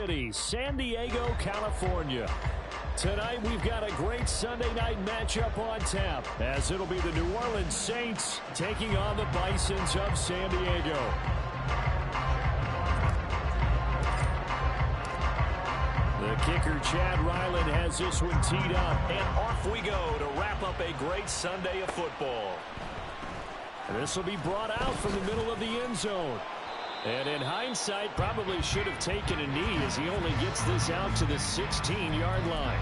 City, San Diego, California. Tonight we've got a great Sunday night matchup on tap, as it'll be the New Orleans Saints taking on the Bisons of San Diego. The kicker, Chad Ryland, has this one teed up. And off we go to wrap up a great Sunday of football. And this will be brought out from the middle of the end zone. And in hindsight, probably should have taken a knee, as he only gets this out to the 16-yard line.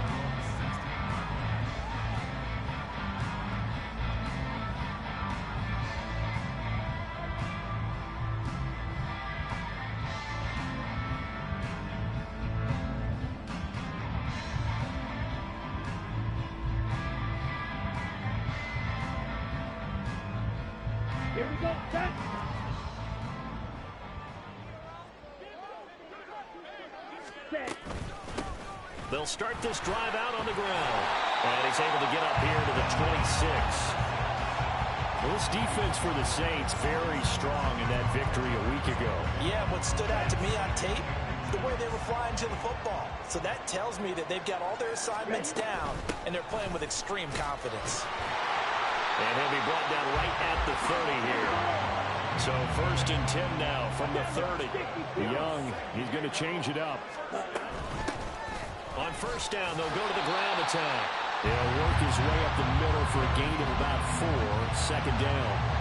Here we go, set. They'll start this drive out on the ground. And he's able to get up here to the 26. Well, this defense for the Saints very strong in that victory a week ago. Yeah, what stood out to me on tape, the way they were flying to the football. So that tells me that they've got all their assignments down, and they're playing with extreme confidence. And he'll be brought down right at the 30 here. So 1st and 10 now from the 30. Young, he's going to change it up. On 1st down, they'll go to the ground attack. He'll work his way up the middle for a gain of about 4. 2nd down.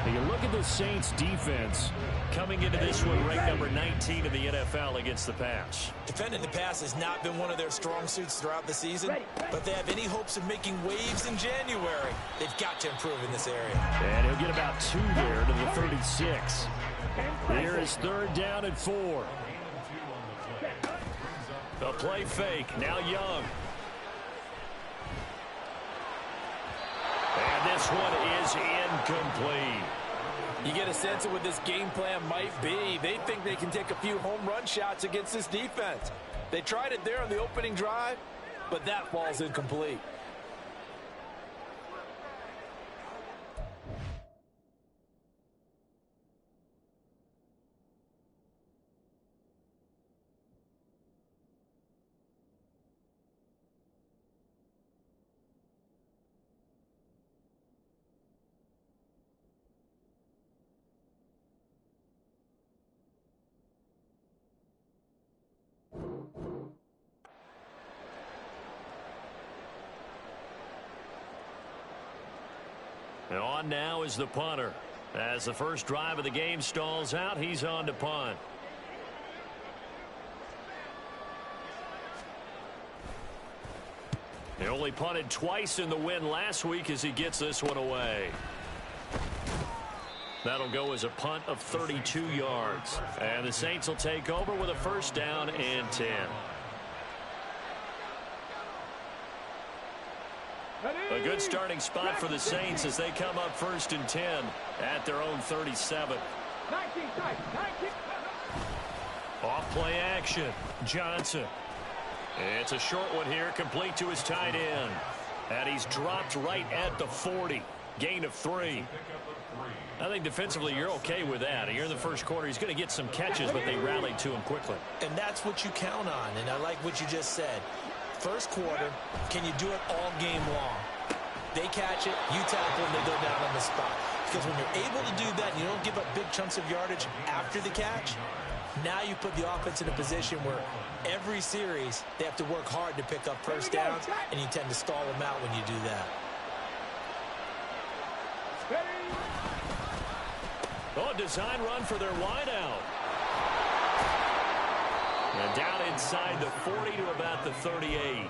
Now you look at the Saints defense coming into this one ranked number 19 in the NFL against the pass. Defending the pass has not been one of their strong suits throughout the season, but they have any hopes of making waves in January. They've got to improve in this area. And he'll get about 2 there to the 36. Here is 3rd down and 4. A play fake. Now Young. And this one is incomplete. You get a sense of what this game plan might be. They think they can take a few home run shots against this defense. They tried it there on the opening drive, but that ball's incomplete. And on now is the punter. As the first drive of the game stalls out, he's on to punt. He only punted twice in the win last week as he gets this one away. That'll go as a punt of 32 yards. And the Saints will take over with a 1st down and 10. A good starting spot for the Saints as they come up 1st and 10 at their own 37. Off play action. Johnson. It's a short one here, complete to his tight end. And he's dropped right at the 40. Gain of 3. I think defensively you're okay with that. Here in the first quarter, he's going to get some catches, but they rallied to him quickly. And that's what you count on, and I like what you just said. First quarter, can you do it all game long? They catch it, you tackle them, they go down on the spot. Because when you're able to do that and you don't give up big chunks of yardage after the catch, now you put the offense in a position where every series they have to work hard to pick up 1st downs, and you tend to stall them out when you do that. Oh, design run for their wideout. And down inside the 40 to about the 38.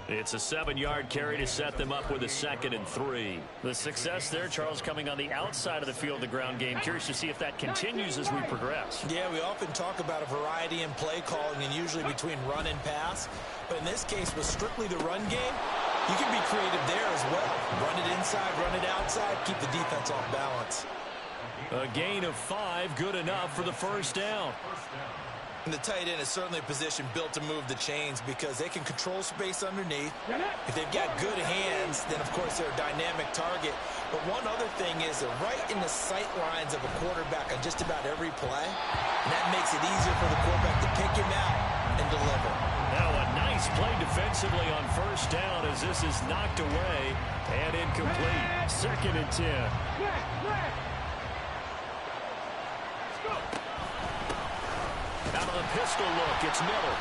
It's a 7-yard carry to set them up with a 2nd and 3. The success there, Charles, coming on the outside of the field, the ground game. Curious to see if that continues as we progress. Yeah, we often talk about a variety in play calling and usually between run and pass. But in this case, with strictly the run game, you can be creative there as well. Run it inside, run it outside, keep the defense off balance. A gain of 5, good enough for the 1st down. And the tight end is certainly a position built to move the chains because they can control space underneath. If they've got good hands, then of course they're a dynamic target But one other thing is they're right in the sight lines of a quarterback on just about every play. And that makes it easier for the quarterback to pick him out and deliver. Now a nice play defensively on first down as this is knocked away and incomplete. 2nd and 10. Out of the pistol look, it's Miller.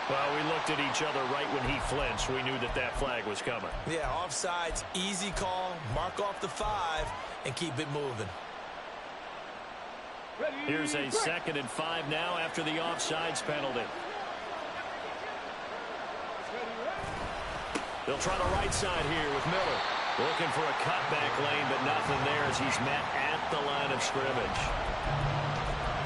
Well, we looked at each other right when he flinched. We knew that that flag was coming. Yeah, offsides, easy call, mark off the 5, and keep it moving. Here's a 2nd and 5 now after the offsides penalty. They'll try the right side here with Miller. Looking for a cutback lane, but nothing there as he's met at the line of scrimmage.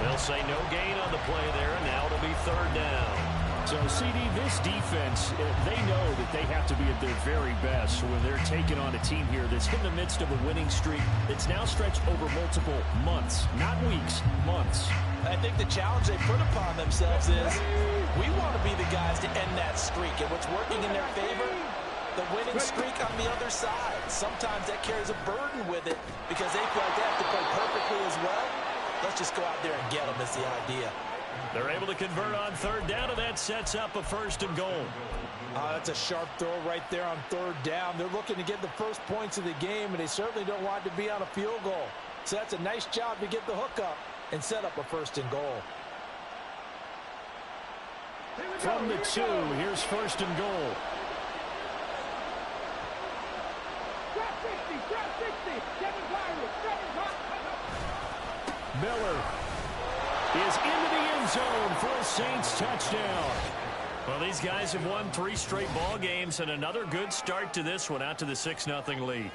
They'll say no gain on the play there, and now it'll be 3rd down. So, CD, this defense, they know that they have to be at their very best when they're taking on a team here that's in the midst of a winning streak that's now stretched over multiple months, not weeks, months. I think the challenge they put upon themselves is we want to be the guys to end that streak, and what's working in their favor, the winning streak on the other side. Sometimes that carries a burden with it because they feel like they have to play perfectly as well. Let's just go out there and get them is the idea. They're able to convert on 3rd down, and that sets up a 1st and goal. That's a sharp throw right there on 3rd down. They're looking to get the first points of the game, and they certainly don't want to be on a field goal. So that's a nice job to get the hook up and set up a 1st and goal. From the 2, here's 1st and goal. Miller is into the end zone for a Saints touchdown. Well, these guys have won 3 straight ball games and another good start to this one out to the 6-0 lead.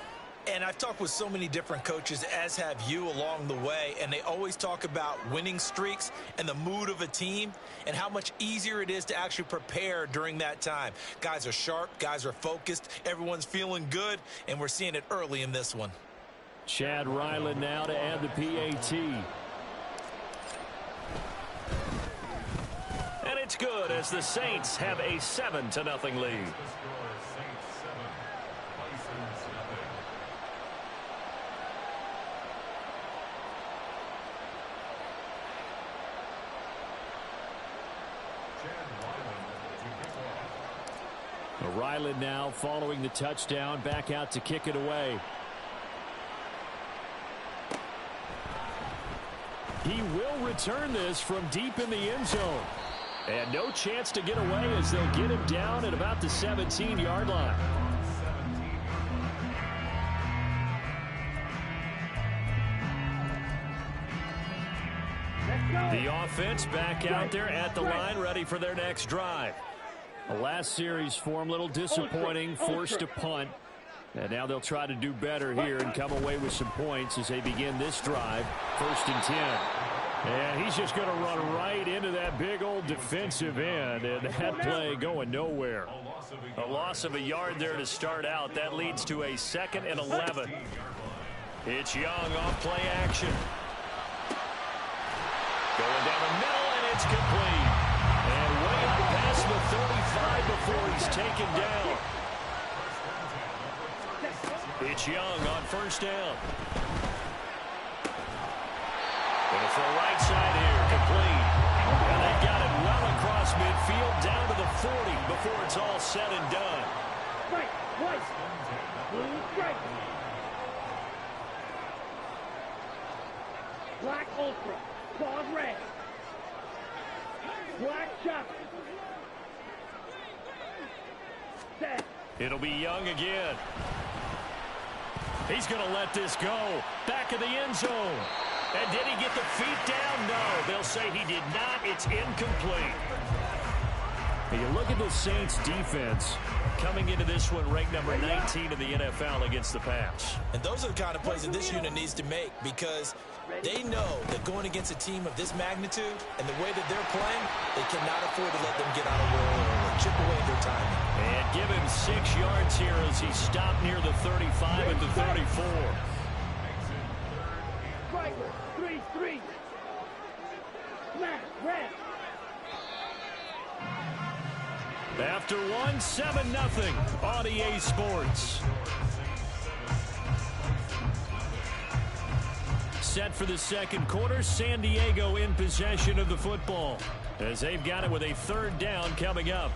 And I've talked with so many different coaches, as have you along the way, and they always talk about winning streaks and the mood of a team and how much easier it is to actually prepare during that time. Guys are sharp, guys are focused, everyone's feeling good, and we're seeing it early in this one. Chad Ryland now to add the PAT. And it's good as the Saints have a 7-0 lead. Ryland now following the touchdown, back out to kick it away. He will return this from deep in the end zone. And no chance to get away as they'll get him down at about the 17-yard line. The offense back out there at the line, ready for their next drive. The last series for him, a little disappointing, forced to punt. And now they'll try to do better here and come away with some points as they begin this drive. 1st and 10. And he's just going to run right into that big old defensive end. And that play going nowhere. A loss of a yard there to start out. That leads to a 2nd and 11. It's Young off play action. Going down the middle, and it's complete. And way up past the 35 before he's taken down. It's Young on 1st down. Going to throw right side here, complete. And they've got it well across midfield, down to the 40 before it's all said and done. Right, right. Right. Black Ultra, claws red. Black shot. Set. It'll be Young again. He's going to let this go. Back of the end zone. And did he get the feet down? No. They'll say he did not. It's incomplete. And you look at the Saints defense coming into this one ranked number 19 in the NFL against the pass. And those are the kind of plays that this unit needs to make because they know that going against a team of this magnitude and the way that they're playing, they cannot afford to let them get on a roll or chip away at their timing. And give him 6 yards here as he stopped near the 35 at the 34. Right, 3-3. Smash, red. After one, 7-0 on EA Sports. Set for the second quarter, San Diego in possession of the football as they've got it with a third down coming up.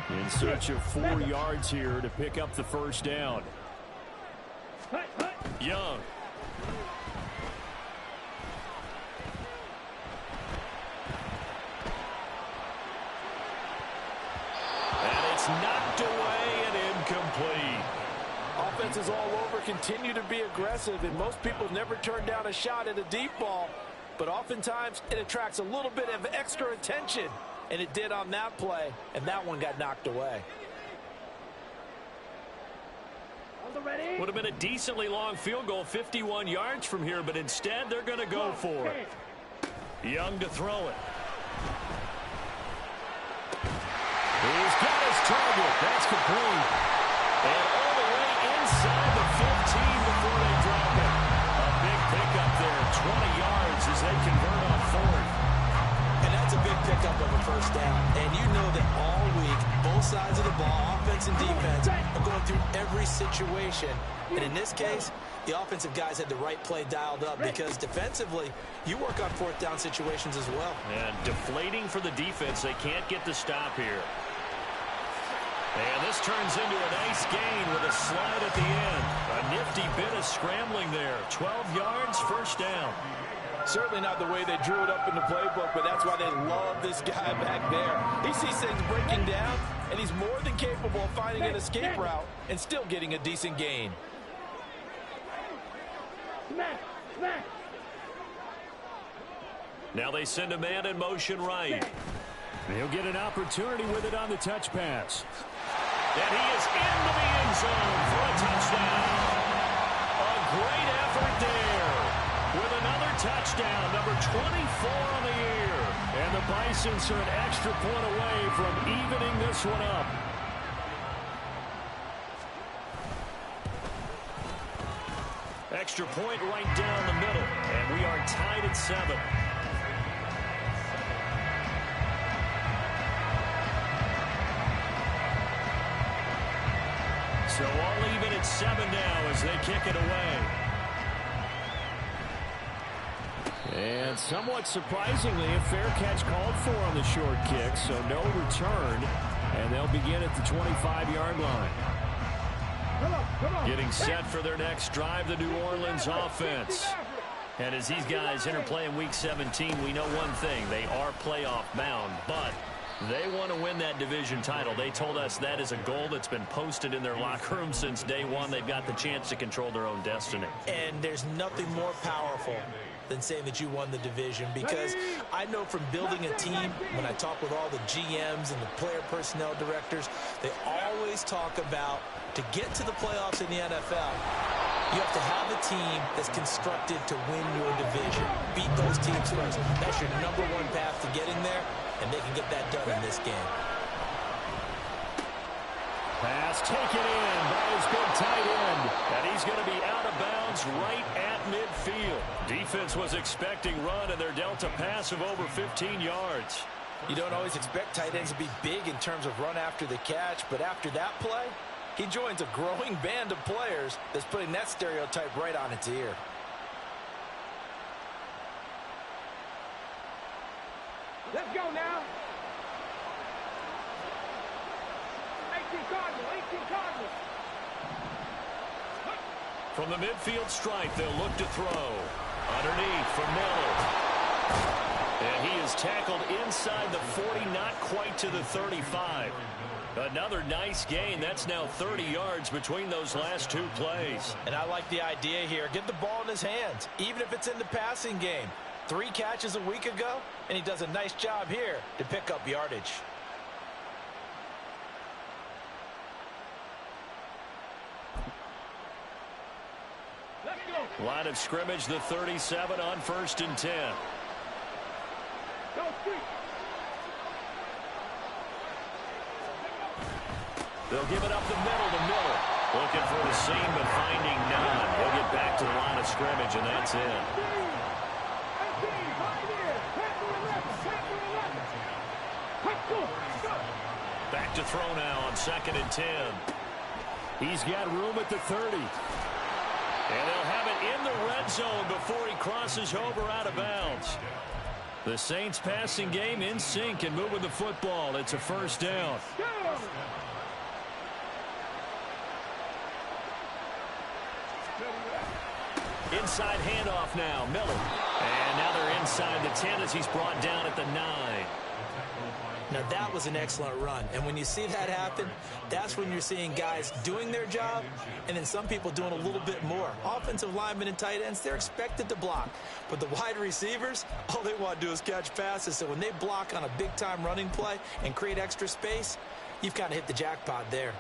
In search of 4 yards here to pick up the first down. Young. And it's knocked away and incomplete. Offenses all over continue to be aggressive, and most people never turn down a shot at a deep ball. But oftentimes, it attracts a little bit of extra attention, and it did on that play, and that one got knocked away. Would have been a decently long field goal, 51 yards from here, but instead they're going to go for it. Young to throw it. He's got his target. That's complete. And all the way inside the 15 before they drop it. A big pickup there, 20 yards as they convert on fourth. And that's a big pickup of a first down. And you know that all week, both sides of the ball, offense and defense, are going through every situation. And in this case, the offensive guys had the right play dialed up because defensively, you work on fourth down situations as well. And deflating for the defense. They can't get the stop here. And this turns into a nice gain with a slide at the end. A nifty bit of scrambling there. 12 yards, first down. Certainly not the way they drew it up in the playbook, but that's why they love this guy back there. He sees things breaking down, and he's more than capable of finding an escape route and still getting a decent gain. Now they send a man in motion right. He'll get an opportunity with it on the touch pass. And he is into the end zone for a touchdown. A great effort there with another touchdown, number 24 on the year. And the Bisons are an extra point away from evening this one up. Extra point right down the middle, and we are tied at 7. So all even at 7 now as they kick it away. And somewhat surprisingly, a fair catch called for on the short kick, so no return, and they'll begin at the 25-yard line. Getting set for their next drive, the New Orleans offense. And as these guys interplay in Week 17, we know one thing. They are playoff bound, but they want to win that division title. They told us that is a goal that's been posted in their locker room since day one. They've got the chance to control their own destiny. And there's nothing more powerful than saying that you won the division, because I know from building a team, when I talk with all the GMs and the player personnel directors, they always talk about, to get to the playoffs in the NFL, you have to have a team that's constructed to win your division. Beat those teams first. That's your number one path to getting there, and they can get that done in this game. Pass taken in by his big tight end, and he's going to be out of bounds right at midfield. Defense was expecting run, and they're dealt a pass of over 15 yards. You don't always expect tight ends to be big in terms of run after the catch, but after that play, he joins a growing band of players that's putting that stereotype right on its ear. Let's go now. 18 Cardinals. From the midfield stripe, they'll look to throw. Underneath for Miller. And he is tackled inside the 40, not quite to the 35. Another nice gain. That's now 30 yards between those last two plays. And I like the idea here. Get the ball in his hands, even if it's in the passing game. 3 catches a week ago, and he does a nice job here to pick up yardage. Let's go. Line of scrimmage, the 37 on 1st and 10. Go street. They'll give it up the middle to Miller. Looking for the seam, but finding none. He'll get back to the line of scrimmage, and that's it. to throw now on 2nd and 10. He's got room at the 30. And they'll have it in the red zone before he crosses over out of bounds. The Saints passing game in sync and moving the football. It's a first down. Inside handoff now, Miller. And now they're inside the 10 as he's brought down at the 9. Now that was an excellent run, and when you see that happen, that's when you're seeing guys doing their job and then some people doing a little bit more. Offensive linemen and tight ends, they're expected to block, but the wide receivers, all they want to do is catch passes. So when they block on a big-time running play and create extra space, you've kind of hit the jackpot there.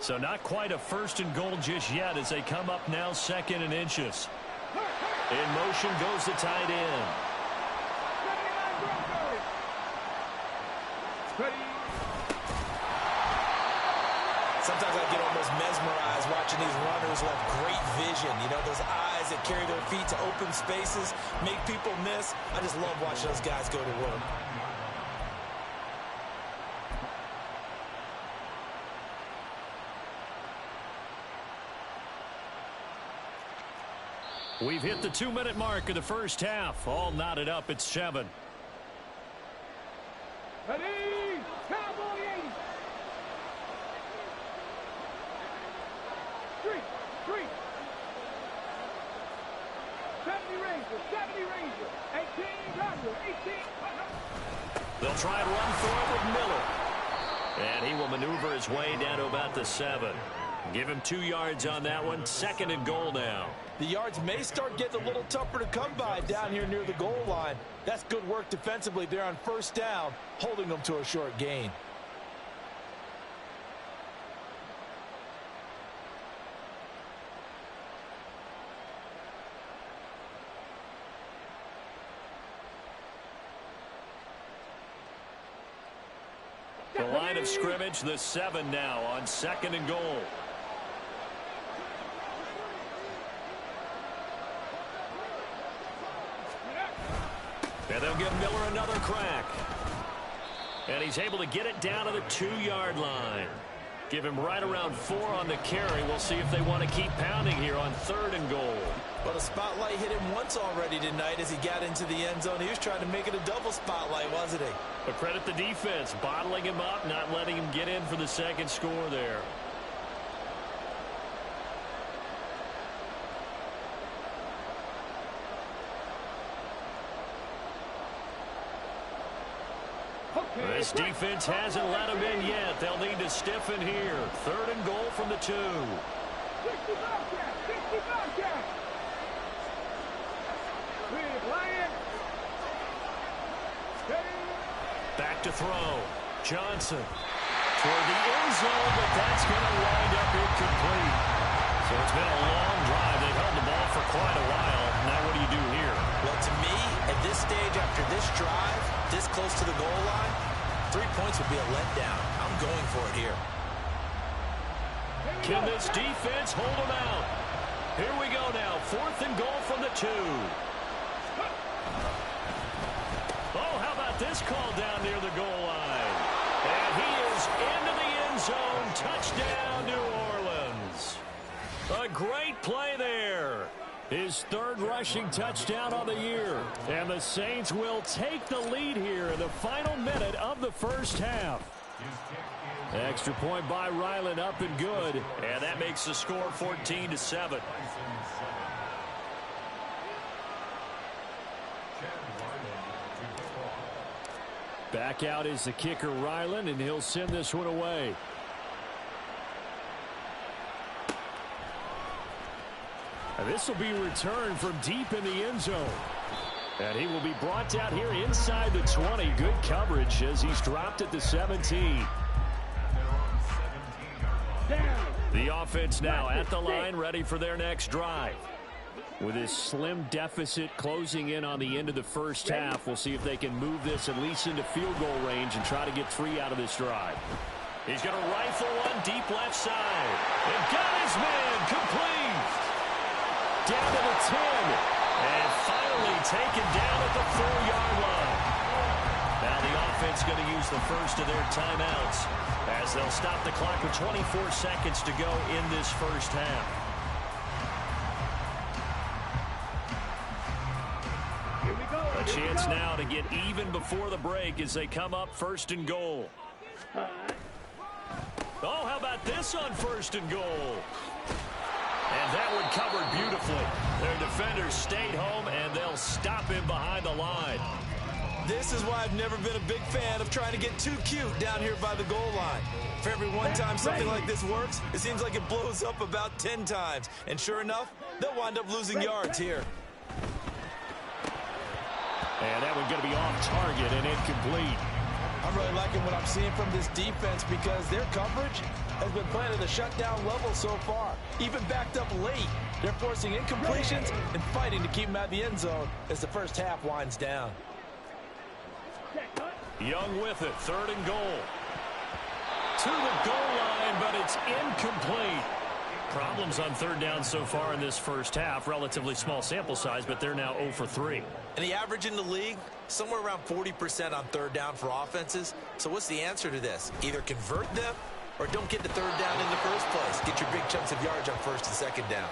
So not quite a 1st and goal just yet as they come up now 2nd and inches. In motion goes the tight end. Sometimes I get almost mesmerized watching these runners who have great vision. You know, those eyes that carry their feet to open spaces, make people miss. I just love watching those guys go to work. We've hit the 2-minute mark of the first half. All knotted up at 7. Ready? Cowboy 80. 3. 70 Ranger. 70 Ranger. 18 Congress. 18. They'll try and run for it with Miller. And he will maneuver his way down to about the 7. Give him 2 yards on that one. 2nd and goal now. The yards may start getting a little tougher to come by down here near the goal line. That's good work defensively there on 1st down, holding them to a short gain. The line of scrimmage, the 7 now on 2nd and goal. And they'll give Miller another crack. And he's able to get it down to the 2-yard line. Give him right around 4 on the carry. We'll see if they want to keep pounding here on 3rd and goal. Well, the spotlight hit him once already tonight as he got into the end zone. He was trying to make it a double spotlight, wasn't he? But credit the defense, bottling him up, not letting him get in for the 2nd score there. This defense hasn't let him in yet. They'll need to stiffen here. 3rd and goal from the 2. 65 catch. 65 catch. Back to throw. Johnson toward the end zone, but that's going to wind up incomplete. So it's been a long drive. They've held the ball for quite a while. Now what do you do here? Well, to me, at this stage after this drive, this close to the goal line, 3 points would be a letdown. I'm going for it here. Can this defense hold them out? Here we go now. 4th and goal from the 2. Oh, how about this call down near the goal line? And he is into the end zone. Touchdown, New Orleans. A great play there. His 3rd rushing touchdown on the year. And the Saints will take the lead here in the final minute of the first half. Extra point by Ryland, up and good. And that makes the score 14-7. Back out is the kicker, Ryland, and he'll send this one away. And this will be returned from deep in the end zone. And he will be brought down here inside the 20. Good coverage as he's dropped at the 17. The offense now at the line, ready for their next drive. With his slim deficit closing in on the end of the first half, we'll see if they can move this at least into field goal range and try to get 3 out of this drive. He's going to rifle one deep left side. And got his man complete. Down to the 10. And finally taken down at the 4-yard line. Now the offense going to use the first of their timeouts as they'll stop the clock with 24 seconds to go in this first half. A chance now to get even before the break as they come up 1st and goal. Oh, how about this on 1st and goal? And that one covered beautifully. Their defenders stayed home, and they'll stop him behind the line. This is why I've never been a big fan of trying to get too cute down here by the goal line. For every one time something like this works, it seems like it blows up about 10 times. And sure enough, they'll wind up losing yards here. And that one's going to be off target and incomplete. I'm really liking what I'm seeing from this defense because their coverage has been playing at a shutdown level so far. Even backed up late, they're forcing incompletions and fighting to keep them out of the end zone as the first half winds down. Young with it, 3rd and goal. To the goal line, but it's incomplete. Problems on 3rd down so far in this first half. Relatively small sample size, but they're now 0 for 3. And the average in the league, somewhere around 40% on 3rd down for offenses. So what's the answer to this? Either convert them or don't get the 3rd down in the first place. Get your big chunks of yards on 1st and 2nd down.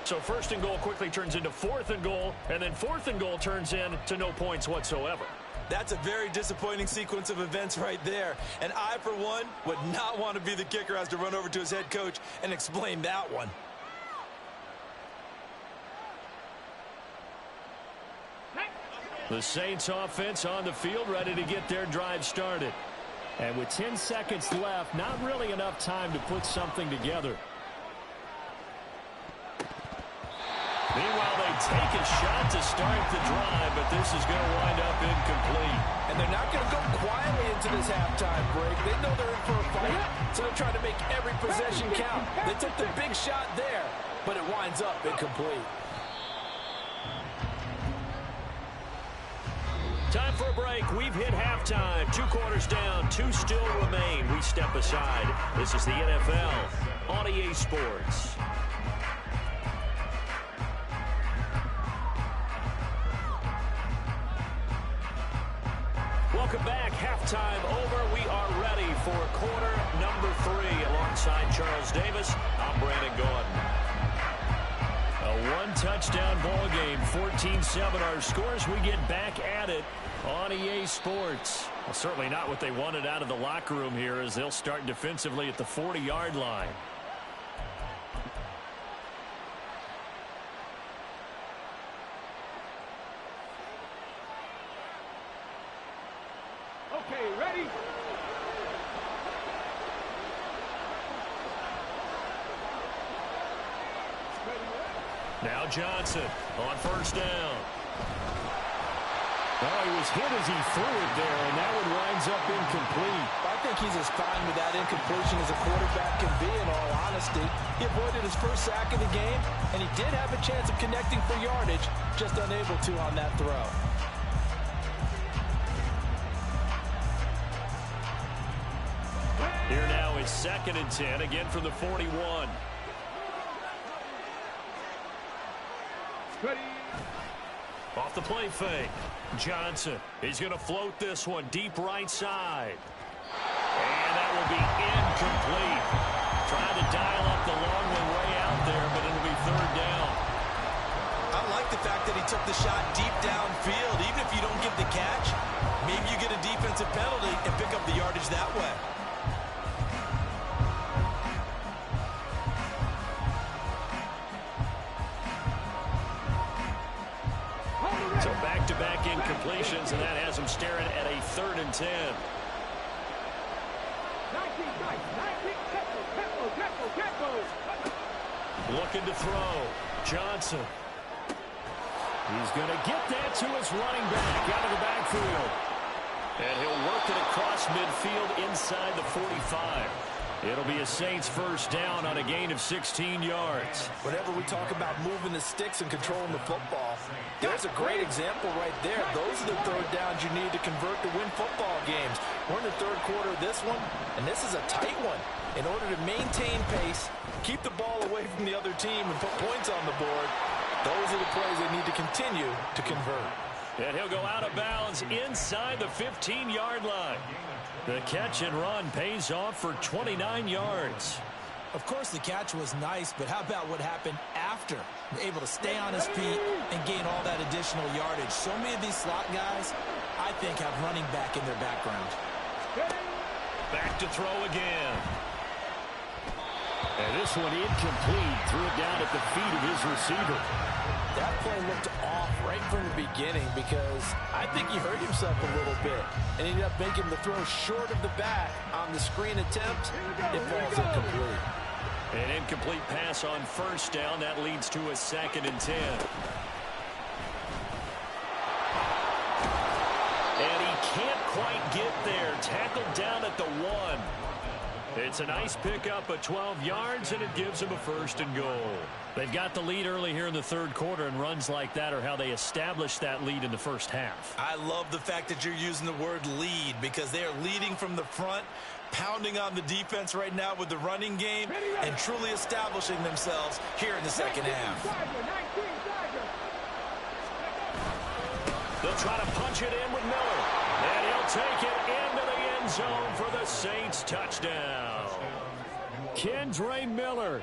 So 1st and goal quickly turns into 4th and goal, and then 4th and goal turns into no points whatsoever. That's a very disappointing sequence of events right there. And I, for one, would not want to be the kicker who has to run over to his head coach and explain that one. The Saints offense on the field, ready to get their drive started. And with 10 seconds left, not really enough time to put something together. Meanwhile, they take a shot to start the drive, but this is going to wind up incomplete. And they're not going to go quietly into this halftime break. They know they're in for a fight, so they're trying to make every possession count. They took the big shot there, but it winds up incomplete. Time for a break. We've hit halftime. 2 quarters down, 2 still remain. We step aside. This is the NFL on EA Sports. Welcome back. Halftime over. We are ready for quarter number 3. Alongside Charles Davis, I'm Brandon Gaudin. A 1-touchdown ball game, 14-7 our scores. We get back at it on EA Sports. Well, certainly not what they wanted out of the locker room here as they'll start defensively at the 40-yard line. Okay, ready? Now Johnson on 1st down. Oh, he was hit as he threw it there, and that one winds up incomplete. I think he's as fine with that incompletion as a quarterback can be, in all honesty. He avoided his first sack of the game, and he did have a chance of connecting for yardage, just unable to on that throw. Here now is 2nd and 10, again from the 41. Ready? Off the play fake. Johnson, he's going to float this one deep right side. And that will be incomplete. Trying to dial up the long one way out there, but it'll be 3rd down. I like the fact that he took the shot deep downfield. Even if you don't get the catch, maybe you get a defensive penalty and pick up the yardage that way. So back-to-back incompletions, and that has him staring at a 3rd and 10. 19, tempo. Looking to throw. Johnson. He's going to get that to his running back out of the backfield. And he'll work it across midfield inside the 45. It'll be a Saints first down on a gain of 16 yards. Whenever we talk about moving the sticks and controlling the football, there's a great example right there. Those are the third downs you need to convert to win football games. We're in the third quarter of this one, and this is a tight one. In order to maintain pace, keep the ball away from the other team, and put points on the board, those are the plays they need to continue to convert. And he'll go out of bounds inside the 15-yard line. The catch and run pays off for 29 yards. Of course, the catch was nice, but how about what happened after? Able to stay on his feet and gain all that additional yardage. So many of these slot guys, I think, have running back in their background. Back to throw again. And this one incomplete. Threw it down at the feet of his receiver. That play looked off right from the beginning because I think he hurt himself a little bit and ended up making the throw short of the back on the screen attempt. It falls incomplete. An incomplete pass on first down. That leads to a 2nd and 10. And he can't quite get there. Tackled down at the 1. It's a nice pickup of 12 yards, and it gives him a 1st and goal. They've got the lead early here in the third quarter, and runs like that are how they establish that lead in the first half. I love the fact that you're using the word lead because they are leading from the front, pounding on the defense right now with the running game, and truly establishing themselves here in the second half. They'll try to punch it in with Miller, and he'll take it into the end zone for the Saints touchdown. Kendre Miller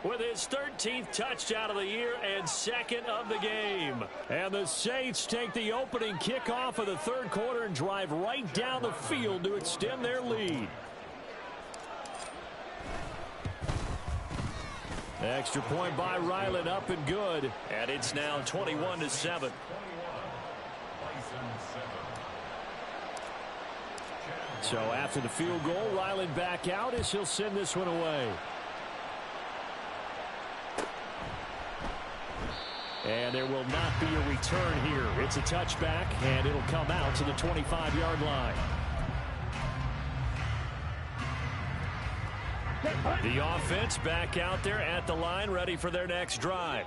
with his 13th touchdown of the year and 2nd of the game. And the Saints take the opening kickoff of the third quarter and drive right down the field to extend their lead. Extra point by Ryland, up and good. And it's now 21-7. So after the field goal, Ryland back out as he'll send this one away. And there will not be a return here. It's a touchback, and it'll come out to the 25-yard line. The offense back out there at the line, ready for their next drive.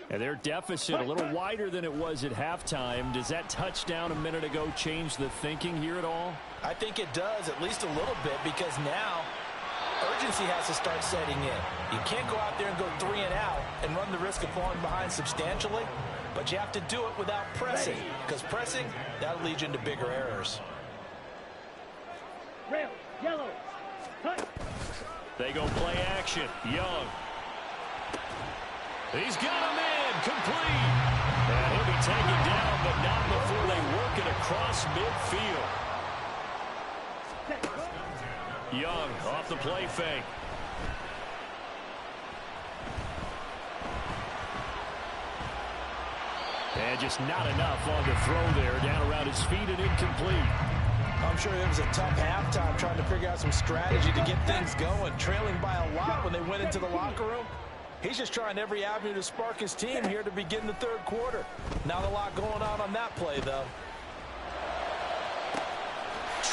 And their deficit a little wider than it was at halftime. Does that touchdown a minute ago change the thinking here at all? I think it does, at least a little bit, because now urgency has to start setting in. You can't go out there and go 3 and out and run the risk of falling behind substantially, but you have to do it without pressing, because pressing, that'll lead you into bigger errors. Red, yellow, touch. They go play action. Young. He's got him in. Complete. And he'll be taken down, but not before they work it across midfield. Young off the play fake. And just not enough on the throw there. Down around his feet and incomplete. I'm sure it was a tough halftime trying to figure out some strategy to get things going. Trailing by a lot when they went into the locker room. He's just trying every avenue to spark his team here to begin the third quarter. Not a lot going on that play, though.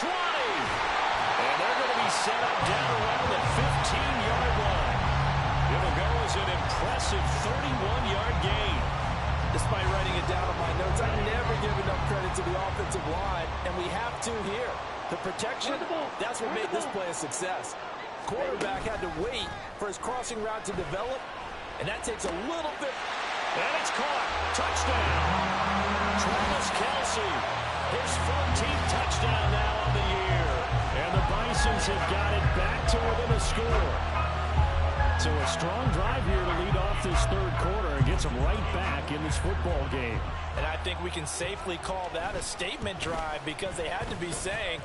20. And they're going to be set up down around the 15-yard line. It'll go as an impressive 31-yard gain. Despite writing it down on my notes, I never give enough credit to the offensive line, and we have to here. The protection, that's what made this play a success. Quarterback had to wait for his crossing route to develop, and that takes a little bit. And it's caught. Touchdown. Travis Kelce, his 14th touchdown now on the year. And the Bisons have got it back to within a score. So a strong drive here to lead off this third quarter and gets them right back in this football game. And I think we can safely call that a statement drive because they had to be saying,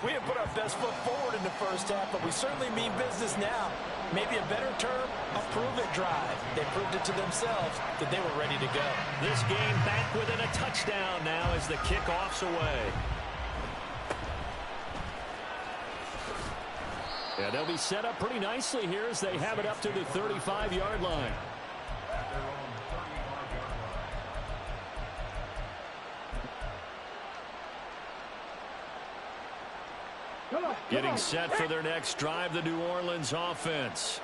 we have put our best foot forward in the first half, but we certainly mean business now. Maybe a better term, a prove-it drive. They proved it to themselves that they were ready to go. This game back within a touchdown now as the kickoff's away. Yeah, they'll be set up pretty nicely here as they have it up to the 35-yard line. Getting set for their next drive, the New Orleans offense.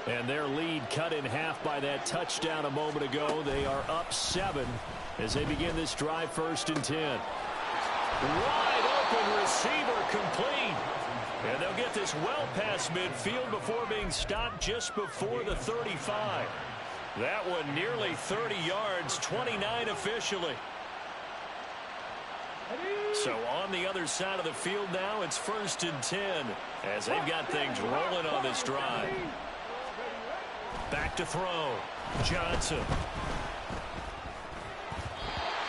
And their lead cut in half by that touchdown a moment ago. They are up 7 as they begin this drive, 1st and 10. Wide open receiver complete. And they'll get this well past midfield before being stopped just before the 35. That one nearly 30 yards, 29 officially. So on the other side of the field now, it's 1st and 10 as they've got things rolling on this drive. Back to throw. Johnson.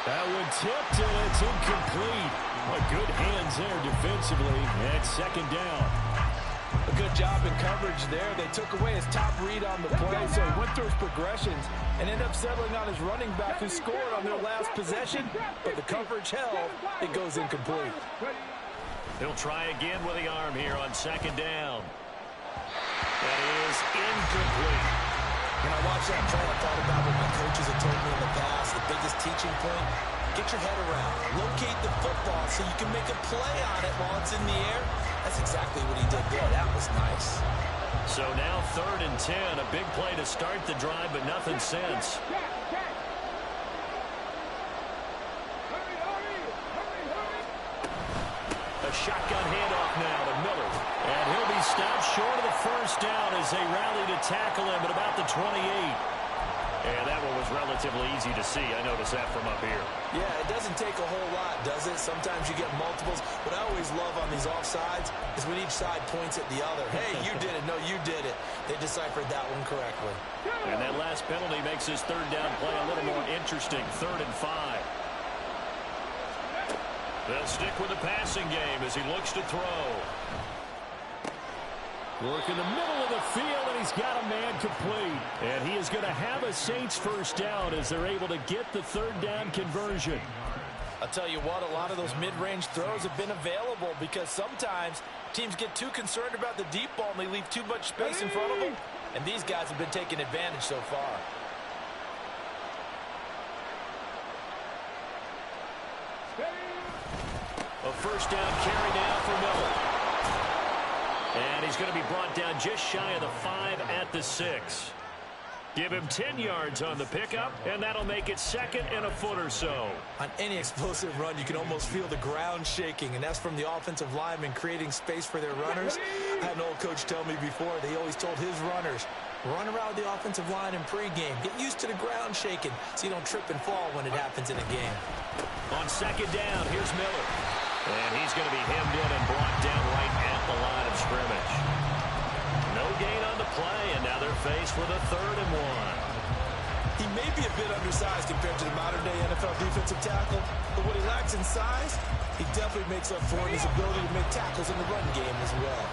That one tipped, and it's incomplete. Good hands there defensively. And 2nd down. A good job in coverage there. They took away his top read on the play, so he went through his progressions and ended up settling on his running back who scored on their last possession, but the coverage held. It goes incomplete. He'll try again with the arm here on 2nd down. That is incomplete. When I watched that play, I thought about what my coaches have told me in the past. The biggest teaching point, get your head around. Locate the football so you can make a play on it while it's in the air. That's exactly what he did there. That was nice. So now 3rd and 10. A big play to start the drive, but nothing since. A shotgun handoff now to Miller. And he'll be stopped short of the 1st down as they rally to tackle him at about the 28. And that one was relatively easy to see. I noticed that from up here. Yeah, it doesn't take a whole lot, does it? Sometimes you get multiples. What I always love on these offsides is when each side points at the other. Hey, you did it. No, you did it. They deciphered that one correctly. And that last penalty makes this 3rd down play a little more interesting. 3rd and 5. They'll stick with the passing game as he looks to throw. Work in the middle of the field, and he's got a man complete. And he is going to have a Saints 1st down as they're able to get the 3rd down conversion. I'll tell you what, a lot of those mid-range throws have been available because sometimes teams get too concerned about the deep ball and they leave too much space in front of them. And these guys have been taking advantage so far. A 1st down carry now for Miller. And he's going to be brought down just shy of the 5 at the 6. Give him 10 yards on the pickup, and that'll make it 2nd and a foot or so. On any explosive run, you can almost feel the ground shaking, and that's from the offensive linemen creating space for their runners. I had an old coach tell me before, they always told his runners, run around the offensive line in pregame. Get used to the ground shaking so you don't trip and fall when it happens in a game. On 2nd down, here's Miller. And he's going to be hemmed in and brought down right at the line of scrimmage. No gain on the play, and now they're faced with a 3rd and 1. He may be a bit undersized compared to the modern-day NFL defensive tackle, but what he lacks in size, he definitely makes up for in his ability to make tackles in the run game as well.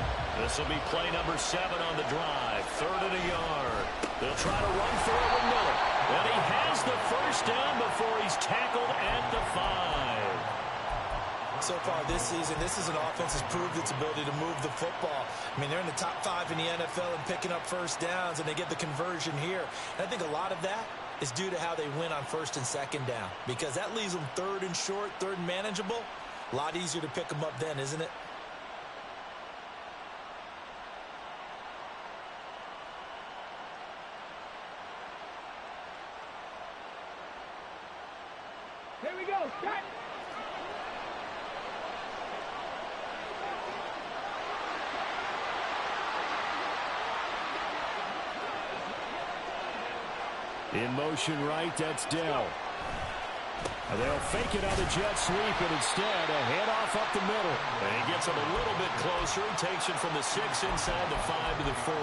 This will be play number 7 on the drive. 3rd and a yard. They'll try to run for it with Miller. And he has the 1st down before he's tackled at the 5. So far this season, this is an offense that's proved its ability to move the football. I mean, they're in the top 5 in the NFL and picking up 1st downs, and they get the conversion here. And I think a lot of that is due to how they win on 1st and 2nd down, because that leaves them 3rd and short, 3rd and manageable. A lot easier to pick them up then, isn't it? Here we go. Start. In motion right, that's Dell. And they'll fake it on the jet sweep, and instead a handoff up the middle. And he gets him a little bit closer. He takes it from the 6 inside the 5 to the 4.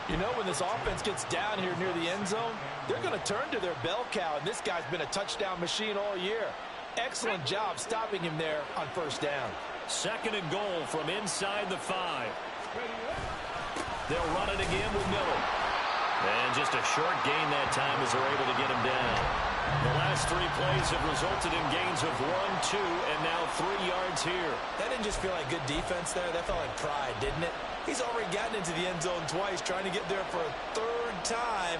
You know, when this offense gets down here near the end zone, they're going to turn to their bell cow, and this guy's been a touchdown machine all year. Excellent job stopping him there on 1st down. 2nd and goal from inside the 5. They'll run it again with Miller. And just a short gain that time as they're able to get him down. The last 3 plays have resulted in gains of 1, 2, and now 3 yards here. That didn't just feel like good defense there. That felt like pride, didn't it? He's already gotten into the end zone twice, trying to get there for a 3rd time.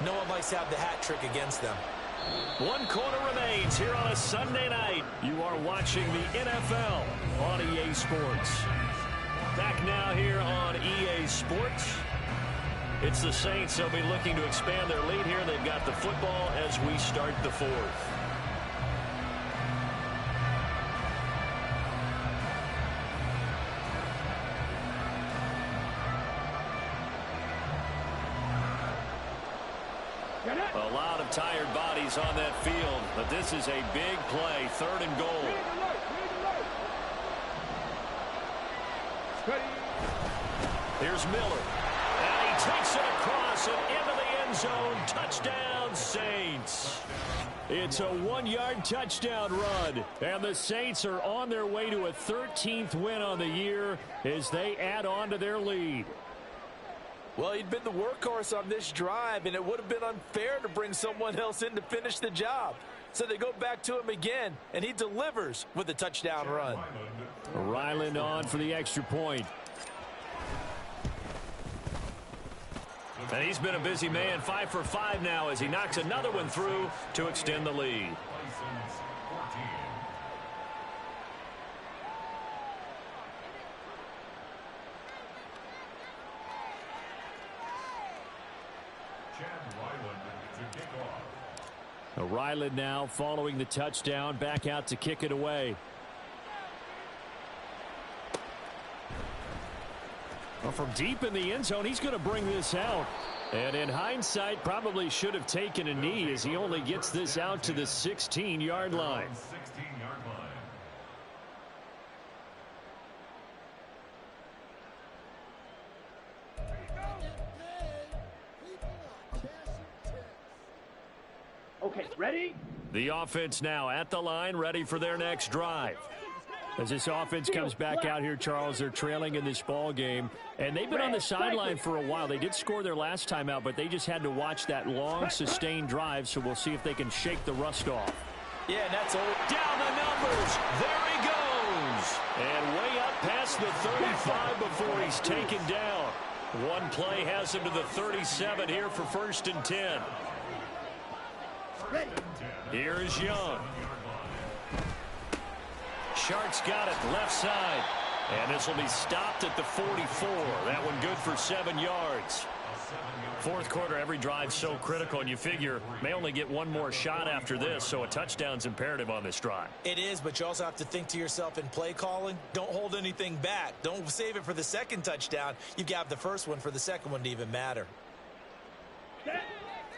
No one likes to have the hat trick against them. 1 quarter remains here on a Sunday night. You are watching the NFL on EA Sports. Back now here on EA Sports. It's the Saints. They'll be looking to expand their lead here. They've got the football as we start the fourth. A lot of tired bodies on that field, but this is a big play, 3rd and goal. Here's Miller, and he takes it across and into the end zone. Touchdown, Saints. It's a 1-yard touchdown run, and the Saints are on their way to a 13th win on the year as they add on to their lead. Well, he'd been the workhorse on this drive, and it would have been unfair to bring someone else in to finish the job. So they go back to him again, and he delivers with a touchdown run. Ryland on for the extra point. And he's been a busy man, 5 for 5 now as he knocks another one through to extend the lead. Ryland now following the touchdown, back out to kick it away. Well, from deep in the end zone, he's going to bring this out. And in hindsight, probably should have taken a knee as he only gets this out to the 16-yard line. Okay, ready? The offense now at the line, ready for their next drive. As this offense comes back out here, Charles, they're trailing in this ball game, and they've been on the sideline for a while. They did score their last time out, but they just had to watch that long, sustained drive, so we'll see if they can shake the rust off. Yeah, and that's all. Down the numbers. There he goes. And way up past the 35 before he's taken down. One play has him to the 37 here for 1st and 10. Here is Young. Shark's got it left side. And this will be stopped at the 44. That one good for 7 yards. 4th quarter, every drive's so critical, and you figure may only get one more shot after this, so a touchdown's imperative on this drive. It is, but you also have to think to yourself in play calling, don't hold anything back. Don't save it for the second touchdown. You got the first one for the second one to even matter.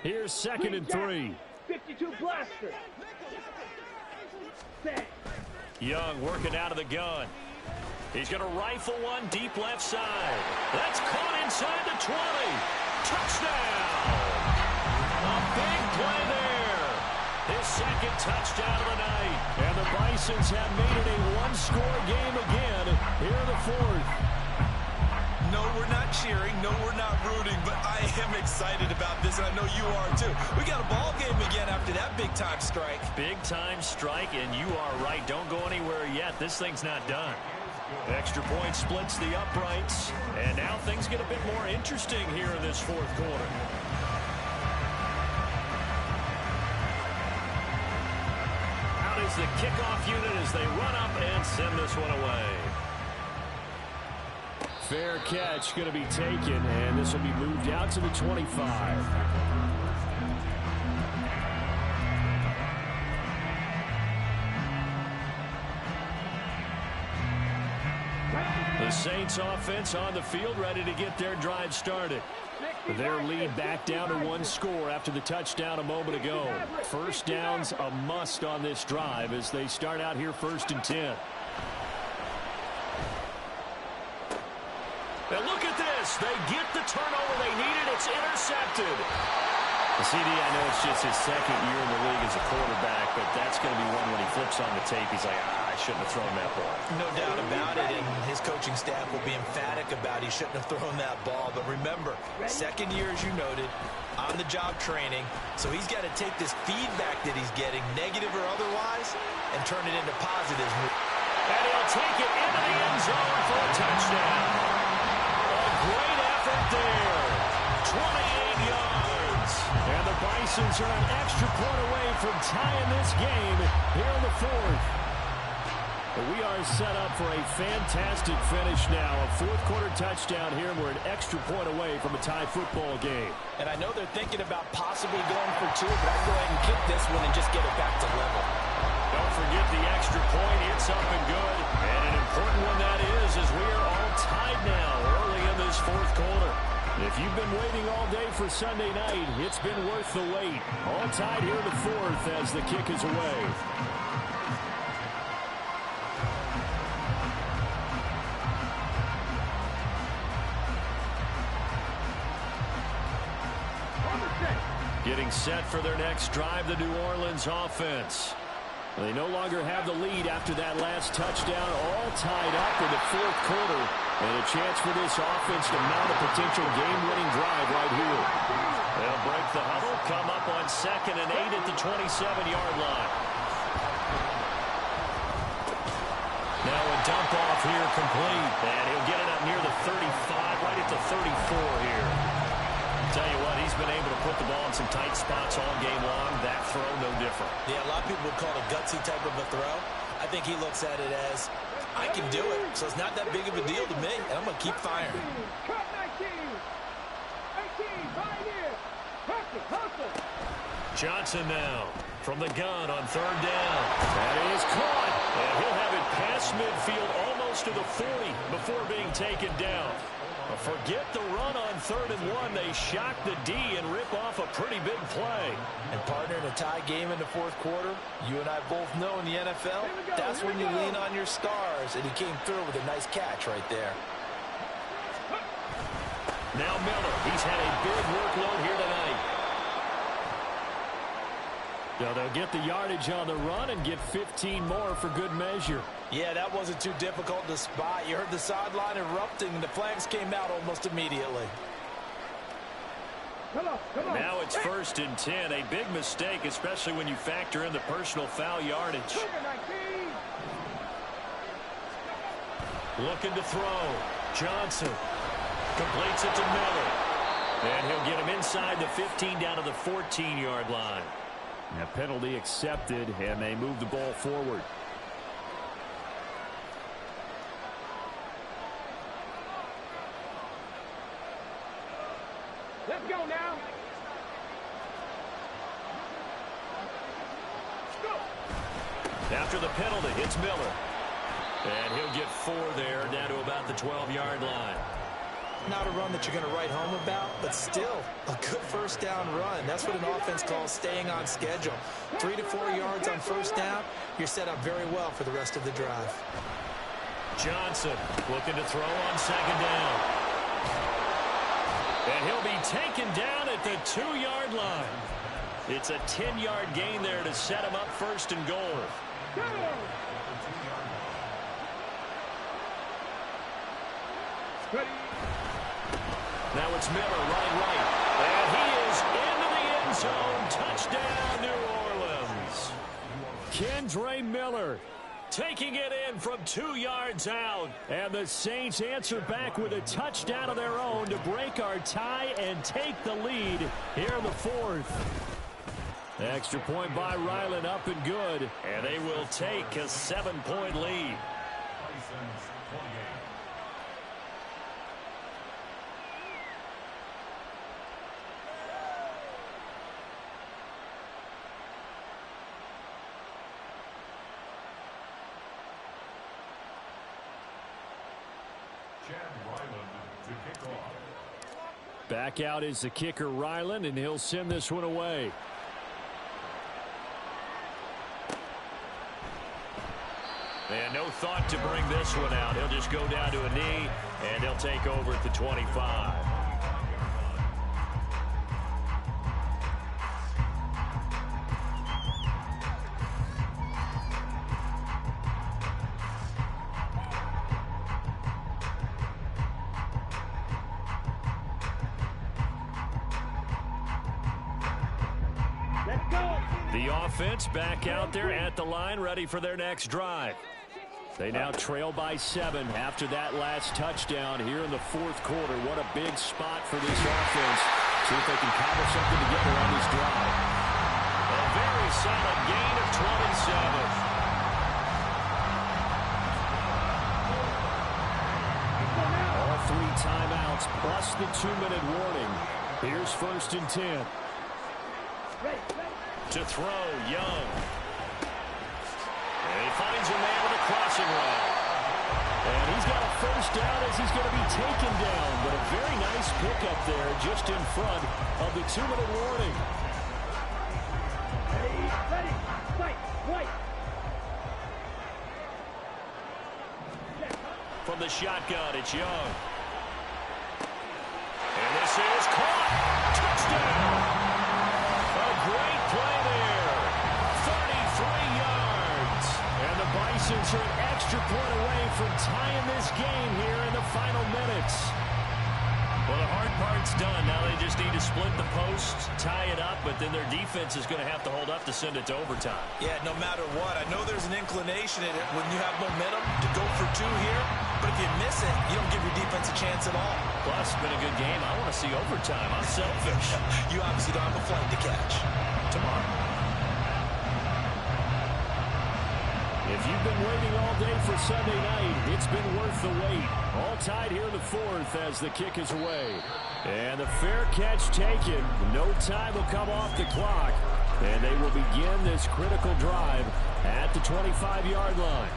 Here's 2nd and 3. 52 blaster. Young working out of the gun. He's going to rifle one deep left side. That's caught inside the 20. Touchdown! A big play there. His 2nd touchdown of the night. And the Bisons have made it a one-score game again here in the 4th. No, we're not cheering. No, we're not rooting, but I am excited about this, and I know you are too. We got a ball game again after that big-time strike. Big-time strike, and you are right. Don't go anywhere yet. This thing's not done. Extra point splits the uprights, and now things get a bit more interesting here in this 4th quarter. Out is the kickoff unit as they run up and send this one away. Fair catch going to be taken, and this will be moved out to the 25. The Saints offense on the field ready to get their drive started. Their lead back down to 1 score after the touchdown a moment ago. 1st down's a must on this drive as they start out here 1st and 10. And look at this. They get the turnover they needed. It's intercepted. CD, I know it's just his 2nd year in the league as a quarterback, but that's going to be one when he flips on the tape. He's like, I shouldn't have thrown that ball. No doubt about it, and his coaching staff will be emphatic about he shouldn't have thrown that ball. But remember, 2nd year, as you noted, on-the-job training, so he's got to take this feedback that he's getting, negative or otherwise, and turn it into positives. And he'll take it into the end zone for a touchdown. A great effort there. 28 yards. And the Bisons are an extra point away from tying this game here in the fourth. But we are set up for a fantastic finish now. A fourth-quarter touchdown here, and we're an extra point away from a tie football game. And I know they're thinking about possibly going for two, but I'd go ahead and kick this one and just get it back to level. Don't forget the extra point. It's up and good. And an important one that is, as we are all tied now early in this fourth quarter. If you've been waiting all day for Sunday night, it's been worth the wait. All tied here in the fourth as the kick is away. Getting set for their next drive, the New Orleans offense. They no longer have the lead after that last touchdown, all tied up in the fourth quarter. And a chance for this offense to mount a potential game-winning drive right here. They'll break the huddle, come up on 2nd and 8 at the 27-yard line. Now a dump off here complete. And he'll get it up near the 35, right at the 34 here. Tell you what, he's been able to put the ball in some tight spots all game long. That throw, no different. Yeah, a lot of people would call it a gutsy type of a throw. I think he looks at it as, I can do it, so it's not that big of a deal to me, and I'm going to keep firing. Cut 19. 18, right here. Hustle. Johnson now from the gun on 3rd down. That is caught. And he'll have it past midfield almost to the 40 before being taken down. Forget the run on 3rd and 1. They shock the D and rip off a pretty big play. And partner, in a tie game in the fourth quarter, you and I both know in the NFL, that's when you lean on your stars. And he came through with a nice catch right there. Now Miller. He's had a big workload here tonight. So they'll get the yardage on the run and get 15 more for good measure. Yeah, that wasn't too difficult to spot. You heard the sideline erupting, and the flags came out almost immediately. Come on. Now it's 1st and 10. A big mistake, especially when you factor in the personal foul yardage. Looking to throw. Johnson completes it to Miller. And he'll get him inside the 15 down to the 14-yard line. A penalty accepted, and they move the ball forward. Let's go now. Go. After the penalty, it's Miller. And he'll get 4 there, down to about the 12-yard line. Not a run that you're going to write home about, but still a good first down run. That's what an offense calls staying on schedule. 3 to 4 yards on first down, you're set up very well for the rest of the drive. Johnson looking to throw on 2nd down. And he'll be taken down at the 2-yard line. It's a 10-yard gain there to set him up 1st and goal. Go. Ready. Now it's Miller, right. And he is into the end zone. Touchdown, New Orleans. Kendre Miller taking it in from 2 yards out. And the Saints answer back with a touchdown of their own to break our tie and take the lead here in the fourth. Extra point by Ryland, up and good. And they will take a 7-point lead. Back out is the kicker, Ryland, and he'll send this one away. And no thought to bring this one out. He'll just go down to a knee, and he'll take over at the 25. The offense back out there at the line, ready for their next drive. They now trail by 7 after that last touchdown here in the fourth quarter. What a big spot for this offense. See if they can cobble something together on this drive. A very solid gain of 27. All 3 timeouts plus the 2-minute warning. Here's 1st and 10. To throw, Young. And he finds a man with a crossing route. And he's got a first down as he's going to be taken down. But a very nice pickup there just in front of the 2-minute warning. Ready, sight, white. From the shotgun, it's Young. And this is caught. Touchdown. A great play there. 33 yards. And the Bisons are an extra point away from tying this game here in the final minutes. Well, the hard part's done. Now they just need to split the posts, tie it up, but then their defense is going to have to hold up to send it to overtime. Yeah, no matter what. I know there's an inclination in it when you have momentum to go for 2 here, but if you miss it, you don't give your defense a chance at all. Plus, it's been a good game. I want to see overtime. I'm selfish. You obviously don't have a flight to catch. Tomorrow. If you've been waiting all day for Sunday night, it's been worth the wait. All tied here in the 4th as the kick is away. And the fair catch taken. No time will come off the clock. And they will begin this critical drive at the 25-yard line.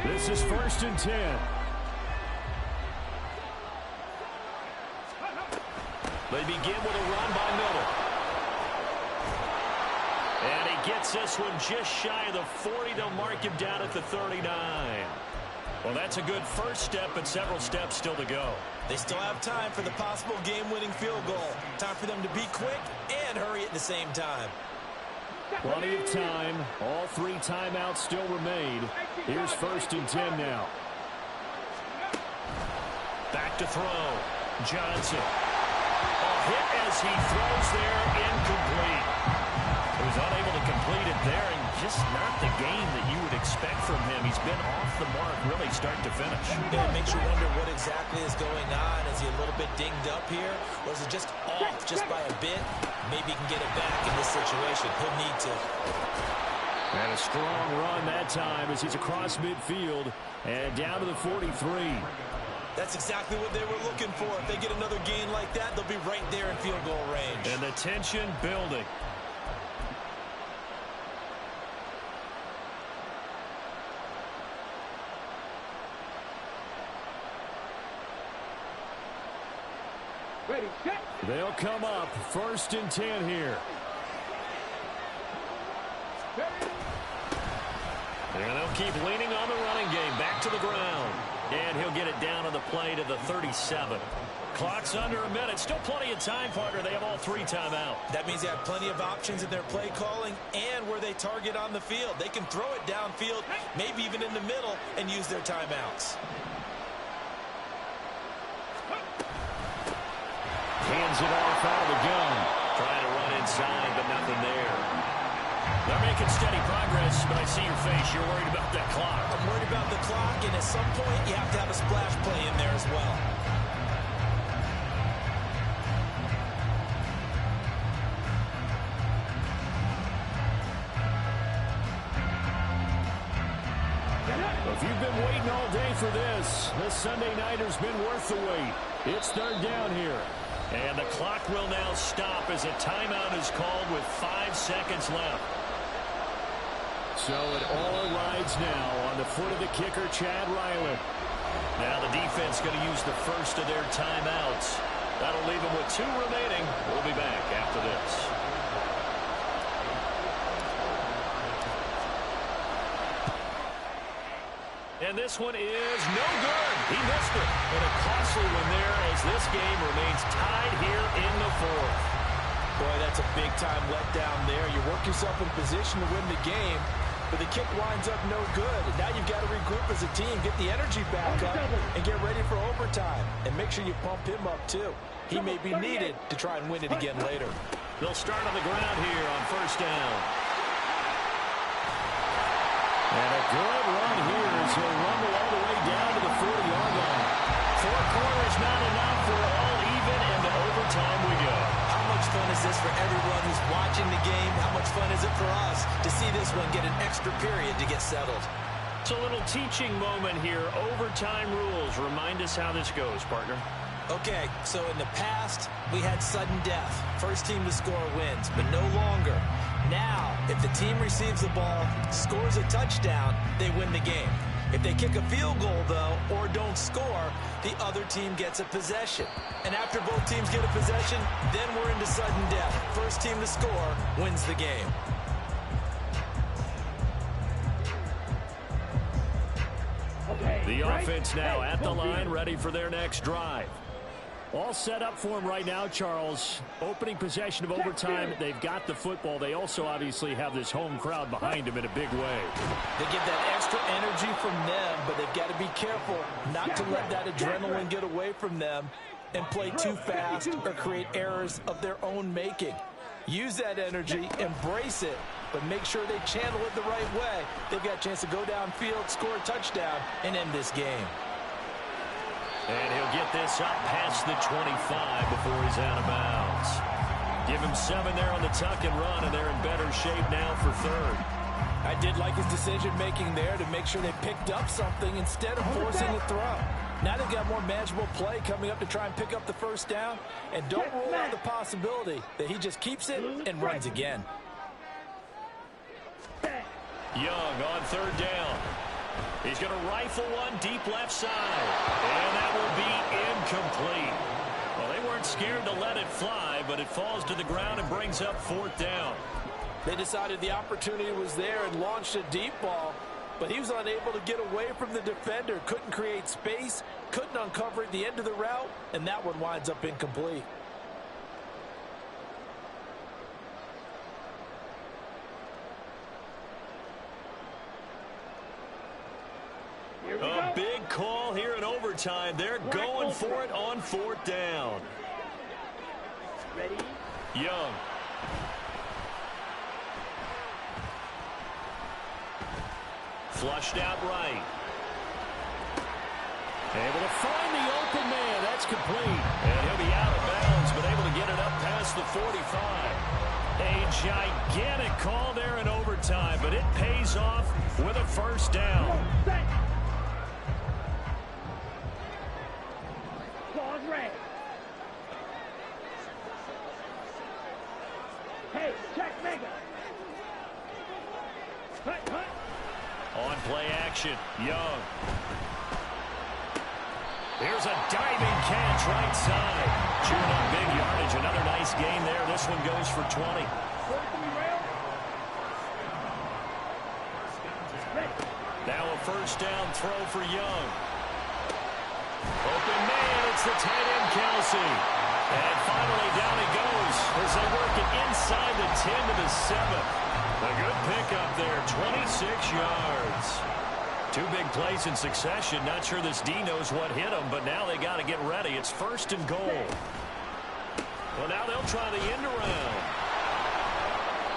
This is 1st and 10. They begin with a run by Miller. And he gets this one just shy of the 40. They'll mark him down at the 39. Well, that's a good first step, but several steps still to go. They still have time for the possible game-winning field goal. Time for them to be quick and hurry at the same time. Plenty of time. All 3 timeouts still remain. Here's 1st and 10 now. Back to throw. Johnson. A hit as he throws there, incomplete. He was unable to complete it there, and just not the game that you would expect from him. He's been off the mark really start to finish. Yeah, it makes you wonder what exactly is going on. Is he a little bit dinged up here, or is it just off just by a bit? Maybe he can get it back in this situation. He'll need to. And a strong run that time as he's across midfield and down to the 43. That's exactly what they were looking for. If they get another gain like that, they'll be right there in field goal range. And the tension building. Ready, set. They'll come up 1st and 10 here. And they'll keep leaning on the running game. Back to the ground. And he'll get it down on the play to the 37. Clock's under a minute. Still plenty of time, partner. They have all 3 timeouts. That means they have plenty of options in their play calling and where they target on the field. They can throw it downfield, maybe even in the middle, and use their timeouts. Hands it off out of the gun. Trying to run inside, but nothing there. They're making steady progress, but I see your face. You're worried about that clock. I'm worried about the clock, and at some point, you have to have a splash play in there as well. If you've been waiting all day for this Sunday nighter's been worth the wait. It's 3rd down here. And the clock will now stop as a timeout is called with 5 seconds left. So it all rides now on the foot of the kicker, Chad Ryland. Now the defense going to use the first of their timeouts. That'll leave them with 2 remaining. We'll be back after this. And this one is no good. He missed it. And a costly one there as this game remains tied here in the 4th. Boy, that's a big-time letdown there. You work yourself in position to win the game, but the kick winds up no good. And now you've got to regroup as a team, get the energy back up, and get ready for overtime. And make sure you pump him up, too. He may be needed to try and win it again later. They'll start on the ground here on first down. And a good run here as he'll rumble all the way down to the 40-yard line. 4 quarters not enough. We're all even, and to overtime we go. How much fun is this for everyone who's watching the game? How much fun is it for us to see this one get an extra period to get settled? It's a little teaching moment here. Overtime rules. Remind us how this goes, partner. Okay, so in the past, we had sudden death. First team to score wins, but no longer. Now, if the team receives the ball, scores a touchdown, they win the game. If they kick a field goal, though, or don't score, the other team gets a possession. And after both teams get a possession, then we're into sudden death. First team to score wins the game. The offense now at the line, ready for their next drive. All set up for him right now, Charles. Opening possession of overtime. They've got the football. They also obviously have this home crowd behind them in a big way. They get that extra energy from them, but they've got to be careful not to let that adrenaline get away from them and play too fast or create errors of their own making. Use that energy, embrace it, but make sure they channel it the right way. They've got a chance to go downfield, score a touchdown, and end this game. And he'll get this up past the 25 before he's out of bounds. Give him 7 there on the tuck and run, and they're in better shape now for third. I did like his decision-making there to make sure they picked up something instead of forcing a throw. Now they've got more manageable play coming up to try and pick up the first down, and don't rule out the possibility that he just keeps it and runs again. Young on third down. He's going to rifle one deep left side. And that will be incomplete. Well, they weren't scared to let it fly, but it falls to the ground and brings up fourth down. They decided the opportunity was there and launched a deep ball, but he was unable to get away from the defender. Couldn't create space, couldn't uncover at the end of the route, and that one winds up incomplete. A big call here in overtime. They're going for it on fourth down. Ready? Young. Flushed out right. Able to find the open man. That's complete. And he'll be out of bounds, but able to get it up past the 45. A gigantic call there in overtime, but it pays off with a first down. Pause red. Hey, check mega. Hut, hut. On play action, Young. Here's a diving catch right side. Chewing up big yardage. Another nice gain there. This one goes for 20. Now a first down throw for Young. Open man, it's the tight end Kelsey. And finally down he goes as they work it inside the 10 to the 7. A good pickup there, 26 yards. 2 big plays in succession. Not sure this D knows what hit him, but now they got to get ready. It's first and goal. Well, now they'll try the end around.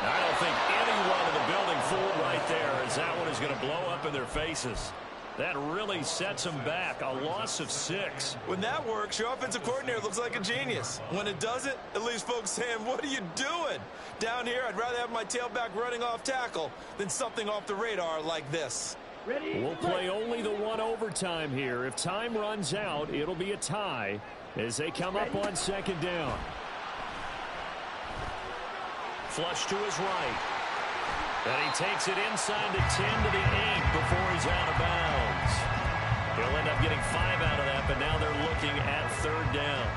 I don't think anyone in the building fooled right there, as that one is going to blow up in their faces. That really sets them back. A loss of 6. When that works, your offensive coordinator looks like a genius. When it doesn't, it leaves folks saying, what are you doing? Down here, I'd rather have my tailback running off tackle than something off the radar like this. We'll play only the one overtime here. If time runs out, it'll be a tie as they come up on second down. Flush to his right. And he takes it inside the 10 to the 8 before he's out of bounds. He'll end up getting 5 out of that, but now they're looking at third down.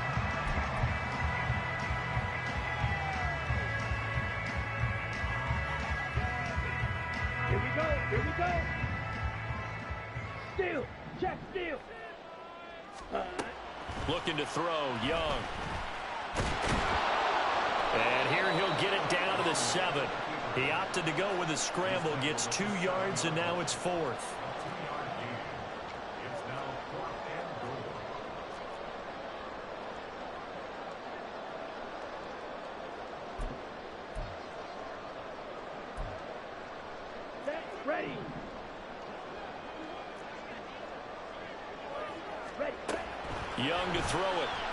Here we go. Here we go. Steal. Check steal. Looking to throw, Young. And here he'll get it down to the 7. He opted to go with a scramble, gets 2 yards, and now it's 4th. Ready. Young to throw it.